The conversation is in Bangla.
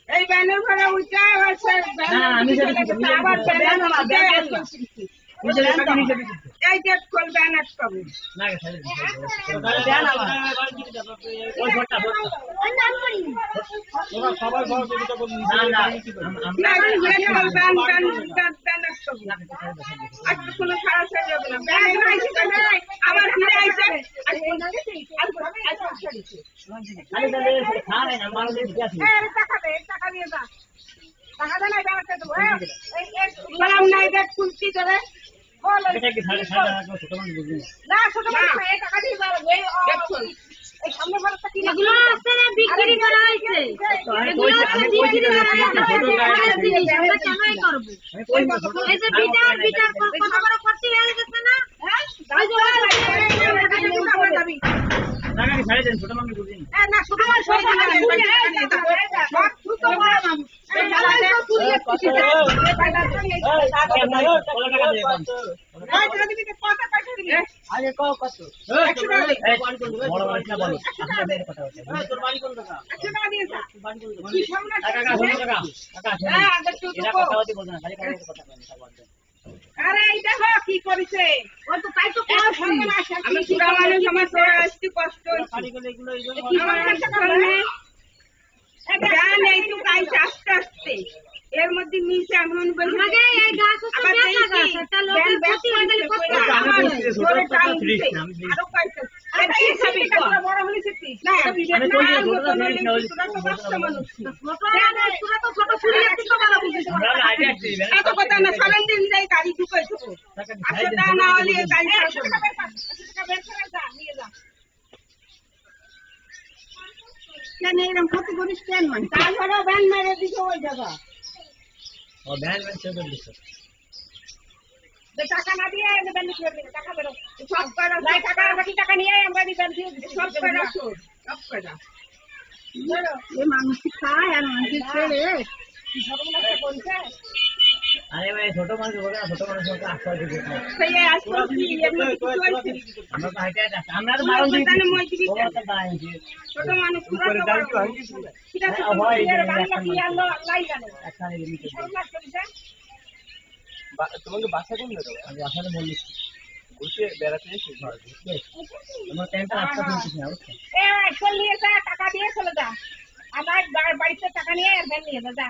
এই ব্যানের ঘরে উঠে এই গেট খোল ব্যান আটকাবো কোনো খারাপ হয়ে যাবে না আবার ফিরে আইসে টাকা দিয়ে যা টাকা দেয় না ব্যাংকে দেবো বললাম না এটা খুলছি করে না ছোট টাকা দিয়ে যাবো এই সামনে ভারতটা কি এগুলো আছে না বিক্রি করা হয়েছে এগুলো আছে বিক্রি করা হয়েছে আমরা কেনই করব এই যে বিচার কত বড় করতে হয়ে গেছে না হ্যাঁ টাকা কি ছাড়ে দেন ছোট মানুষ বুঝিন না ছোট মানুষ সব ছোট মানুষ আগে কত 100 টাকা বড় মানুষ না বলো আপনাদের কথা হচ্ছে তোর বাড়ি কোন টাকা 100 টাকা দিয়েছ বাড়ি কোন টাকা কি সামনে টাকা হ্যাঁ আগে তুই তো কথা হতে বল না খালি কথা বলেন তা বলবেন আরে এই দেখো কি করেছে ও তো তাই তো কষ্ট আমি পুরা মানুষ আমার তো আসতে কষ্ট বাড়ি গুলো এগুলো কি করবে গান এই তো কাইছে আস্তে আস্তে এর মধ্যে মিশে এমন বলি আগে এই গাছ হচ্ছে দেখা গাছ এটা লোকের ক্ষতি হয়ে গেলে কষ্ট জোরে টাইম দিতে আরো কইছে আরে এই সবই কথা বড় হইছে কি না আমি কই যে ছোট কষ্ট মানুষ তোরা তো ছোট ছুরি একটু তো বড় বুঝিস আমরা আইডিয়া দিই এত কথা না সারান দিন যাই গাড়ি ঢুকাই দেবো আচ্ছা না হলে গাড়ি বের করে যা নিয়ে যা কেন এরকম কত করিস কেন মানে তারপরে ব্যান মেরে দিছো ওই জায়গা ও ব্যান মেরে দিছো টাকা না দিয়ে এনে ব্যান করে দিন টাকা বেরো সব করে লাই টাকা বাকি টাকা নিয়ে আমরা দি ব্যান দিয়ে সব করে সব করে এই মানুষ খায় আর মানুষ ছেড়ে কি সব মনে করছে আরে ভাই ছোট মানুষ বলে ছোট মানুষকে আশ্রয় দিতে সেই আশ্রয় কি আমরা তো হাইটে আছে আমরা তো মারণ দিই ছোট মানুষ পুরো তো কিটা হয় এর বাংলা কি আলো লাই জানে একখানে দিতে সরকার কইছে তোমাকে বাসা কোন দাও আমি আসলে বললি ঘুরতে বেড়াতে এসেছি তোমার টেন্ট আটকা দিয়েছিস না এ চল নিয়ে যা টাকা দিয়ে চলে যা আমার বাড়িতে টাকা নিয়ে আর ব্যান নিয়ে যা